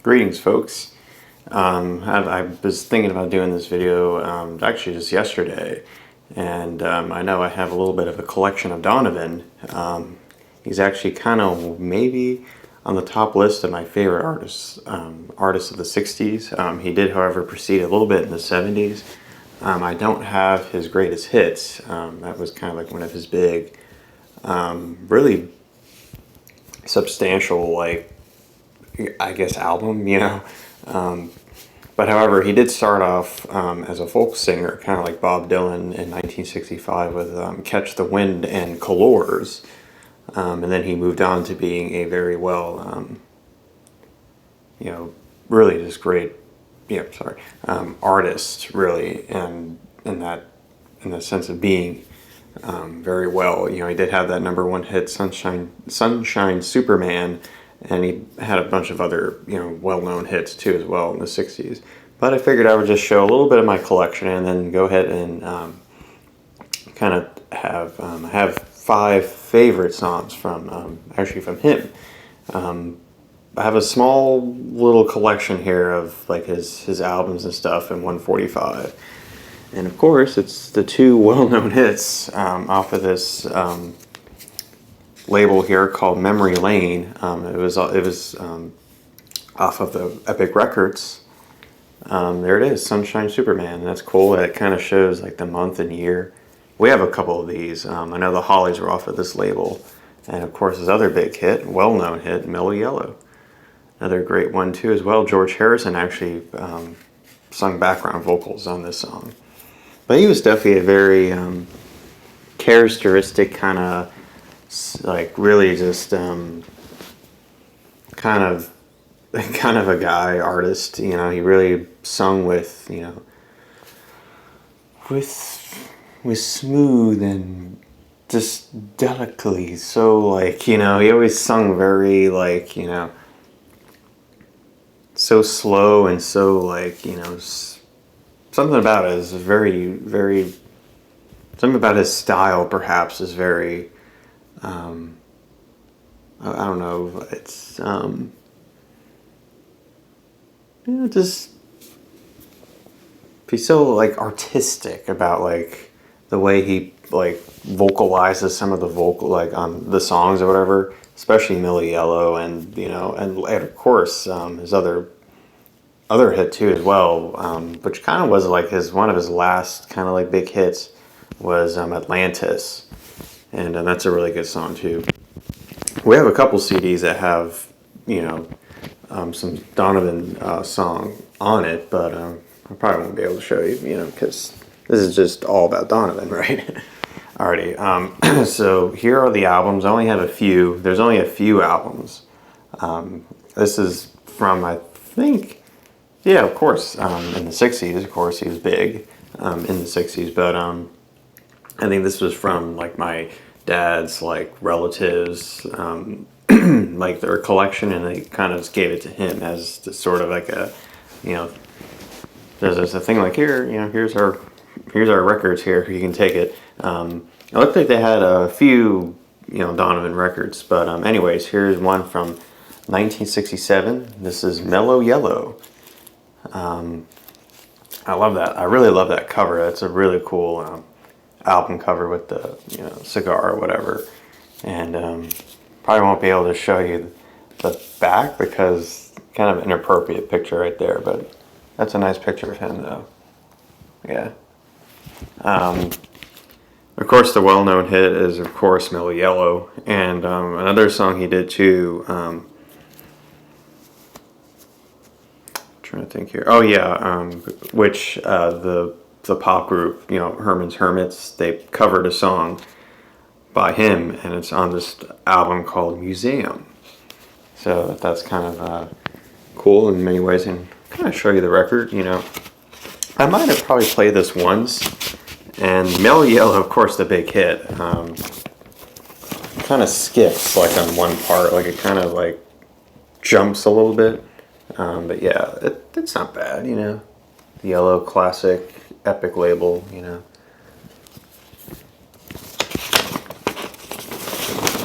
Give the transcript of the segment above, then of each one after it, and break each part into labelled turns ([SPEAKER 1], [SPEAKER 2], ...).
[SPEAKER 1] Greetings, folks. I was thinking about doing this video actually just yesterday, and I know I have a little bit of a collection of Donovan. He's actually kind of maybe on the top list of my favorite artists of the 60s. He did, however, proceed a little bit in the 70s. I don't have his greatest hits. That was kind of like one of his big, really substantial, like, I guess, album, you know. But however, he did start off as a folk singer, kind of like Bob Dylan in 1965 with Catch the Wind and Colors. And then he moved on to being a very well, you know, really just great, artist, really, and in the sense of being very well. You know, he did have that #1 hit, Sunshine Superman, and he had a bunch of other, well-known hits too as well in the 60s. But I figured I would just show a little bit of my collection and then go ahead and kind of have 5 favorite songs from actually from him. I have a small little collection here of like his albums and stuff in 145. And of course, it's the 2 well-known hits off of this label here called Memory Lane. It was off of the Epic Records. There it is, Sunshine Superman. And that's cool. It kind of shows like the month and year. We have a couple of these. I know the Hollies were off of this label, and of course his other big hit, well-known hit, Mellow Yellow. Another great one too as well. George Harrison actually sung background vocals on this song. But he was definitely a very characteristic kind of, like, really just kind of a guy artist. You know, he really sung with, with smooth and just delicately. So, like, he always sung very, like, so slow and so, like, something about it is very, very, something about his style perhaps is very, I don't know, it's, just, he's so, like, artistic about, like, the way he, like, vocalizes some of the like, on the songs or whatever, especially Mellow Yellow, and, and of course, his other hit too as well, which kind of was like one of his last kind of like big hits was Atlantis, and that's a really good song too. We have a couple CDs that have some Donovan song on it, but I probably won't be able to show you, because this is just all about Donovan, right? Alrighty, so here are the albums. I only have a few. There's only a few albums. This is from, I think, yeah, of course, in the 60s, of course, he was big in the 60s, but I think this was from, like, my dad's, like, relatives, like, their collection, and they kind of just gave it to him as the sort of like a, there's a thing like, here, here's our records here, you can take it. It looked like they had a few, Donovan records, but anyways, here's one from 1967. This is Mellow Yellow. I love that. I really love that cover. It's a really cool album cover with the cigar or whatever. And probably won't be able to show you the back because kind of an inappropriate picture right there. But that's a nice picture of him, though. Yeah. Of course, the well-known hit is, of course, Mellow Yellow, and another song he did too. Trying to think here. Oh yeah, which the pop group, Herman's Hermits, they covered a song by him, and it's on this album called Museum. So that's kind of cool in many ways, and kind of show you the record. I might have probably played this once, and Mellow Yellow, of course, the big hit. Kind of skips like on one part, like it kind of like jumps a little bit. But yeah, it's not bad, The Yellow classic Epic label,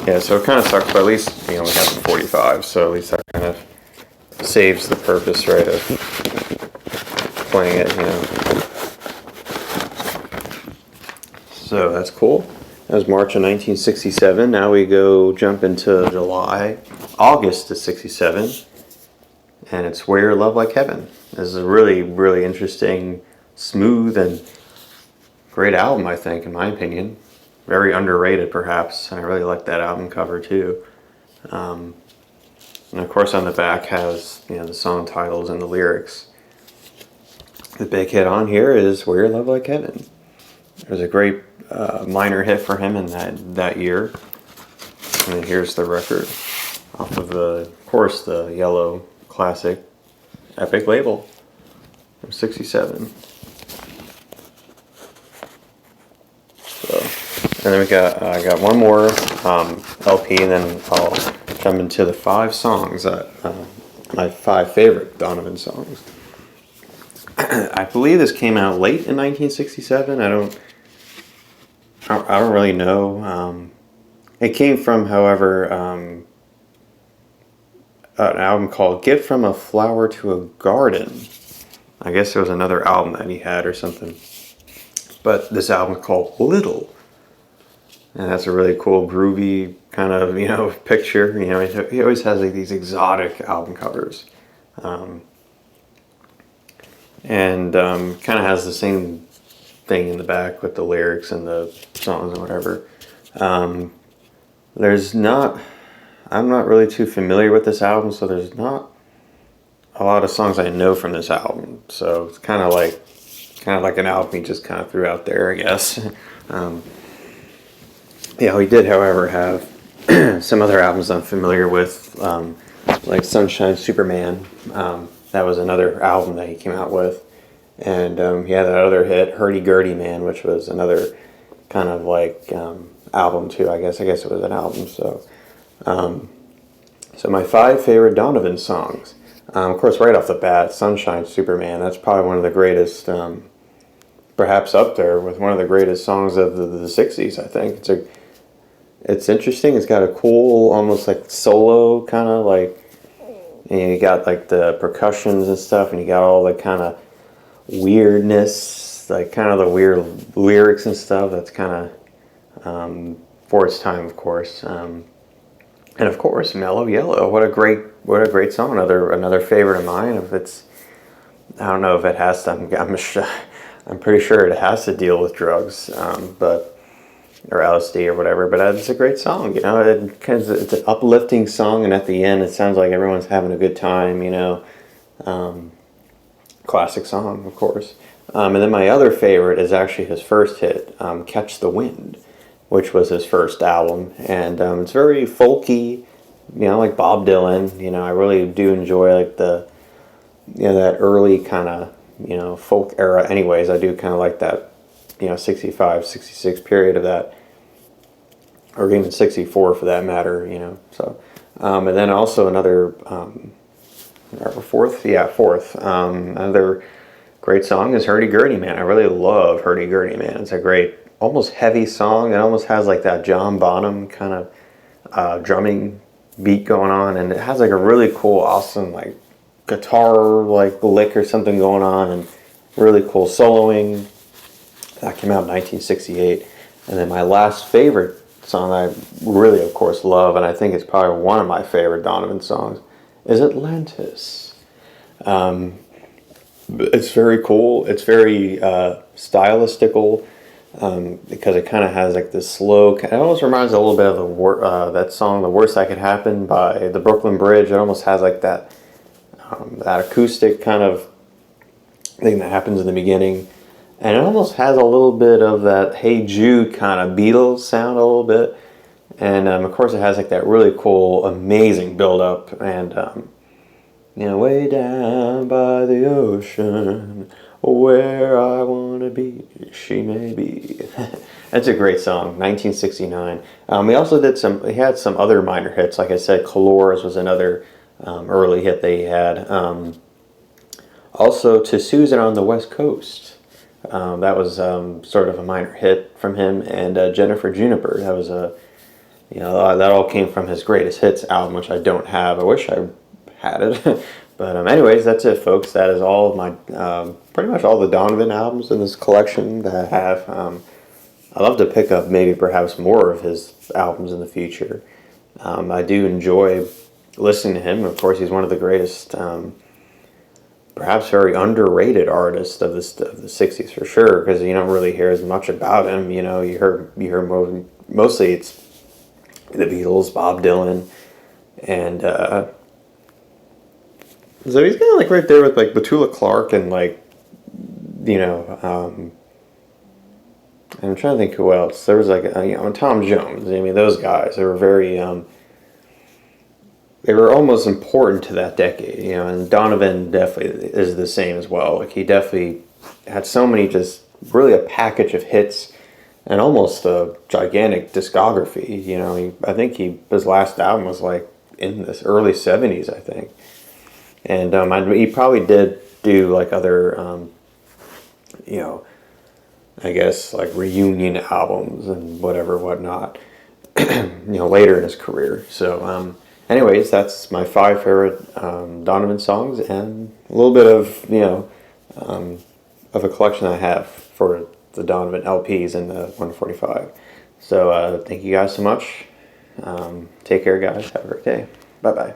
[SPEAKER 1] Yeah, so it kind of sucks, but at least, we have the 45, so at least that kind of saves the purpose, right, of playing it, So that's cool. That was March of 1967. Now we jump into August of 67, and it's Where Your Love Like Heaven. This is a really, really interesting, smooth, and great album, I think, in my opinion. Very underrated, perhaps, and I really like that album cover, too. And of course, on the back has, the song titles and the lyrics. The big hit on here is Where Your Love Like Heaven. It was a great minor hit for him in that year. And then here's the record off of course, the yellow classic Epic label from 67. So, and then I got one more LP, and then I'll jump into the 5 songs my 5 favorite Donovan songs. I believe this came out late in 1967. I don't really know. It came from, however, an album called "Gift from a Flower to a Garden." I guess there was another album that he had or something. But this album is called "Little." And that's a really cool, groovy kind of, picture. He always has like these exotic album covers. And kind of has the same thing in the back with the lyrics and the songs and whatever. I'm not really too familiar with this album, so there's not a lot of songs I know from this album. So it's kind of like an album he just kind of threw out there, I guess. He did, however, have some other albums I'm familiar with, like Sunshine Superman. That was another album that he came out with. And he had that other hit, Hurdy Gurdy Man, which was another kind of like album too. I guess it was an album. So my 5 favorite Donovan songs. Of course, right off the bat, Sunshine Superman. That's probably one of the greatest, perhaps up there with one of the greatest songs of the 60s, I think. It's interesting. It's got a cool, almost like solo kind of like, and you got like the percussions and stuff, and you got all the kind of weirdness, like kind of the weird lyrics and stuff. That's kind of for its time, of course. And of course, Mellow Yellow. What a great song. Another favorite of mine. I don't know if it has to. I'm pretty sure it has to deal with drugs, or LSD or whatever. But it's a great song. It's an uplifting song, and at the end, it sounds like everyone's having a good time. Classic song, of course. And then my other favorite is actually his first hit, Catch the Wind, which was his first album. And it's very folky, like Bob Dylan. I really do enjoy like the, that early kind of, folk era. Anyways, I do kind of like that, 65, 66 period of that, or even 64 for that matter, So, and then also another, fourth. Another great song is Hurdy Gurdy Man. I really love Hurdy Gurdy Man. It's a great, almost heavy song. It almost has like that John Bonham kind of drumming beat going on, and it has like a really cool, awesome like guitar like lick or something going on, and really cool soloing. That came out in 1968. And then my last favorite song I really, of course, love, and I think it's probably one of my favorite Donovan songs, is Atlantis. It's very cool. It's very stylistical, because it kind of has like this slow. It almost reminds a little bit of that song, "The Worst That Could Happen" by the Brooklyn Bridge. It almost has like that acoustic kind of thing that happens in the beginning, and it almost has a little bit of that Hey Jude kind of Beatles sound a little bit, and of course it has like that really cool, amazing build up, and way down by the ocean, where I want to be, she may be. That's a great song, 1969. He also he had some other minor hits. Like I said, Colores was another early hit that he had. Also, To Susan on the West Coast. That was sort of a minor hit from him. And Jennifer Juniper. That was that all came from his Greatest Hits album, which I don't have. I wish I had it. But anyways, that's it, folks. That is all of my, pretty much all the Donovan albums in this collection that I have. I'd love to pick up maybe perhaps more of his albums in the future. I do enjoy listening to him. Of course, he's one of the greatest, perhaps very underrated artists of the 60s for sure, because you don't really hear as much about him. You know, you hear mostly it's the Beatles, Bob Dylan, and so he's kind of like right there with like Petula Clark and like, you know, I'm trying to think who else. There was like, you know, Tom Jones. I mean, those guys, they were very, they were almost important to that decade, you know, and Donovan definitely is the same as well. Like, he definitely had so many, just really a package of hits and almost a gigantic discography, you know. His last album was like in this early 70s, I think. And he probably did do like other, you know, I guess like reunion albums and whatnot, you know, later in his career. So, anyways, that's my 5 favorite Donovan songs and a little bit of, you know, of a collection I have for the Donovan LPs and the 145. So, thank you guys so much. Take care, guys. Have a great day. Bye-bye.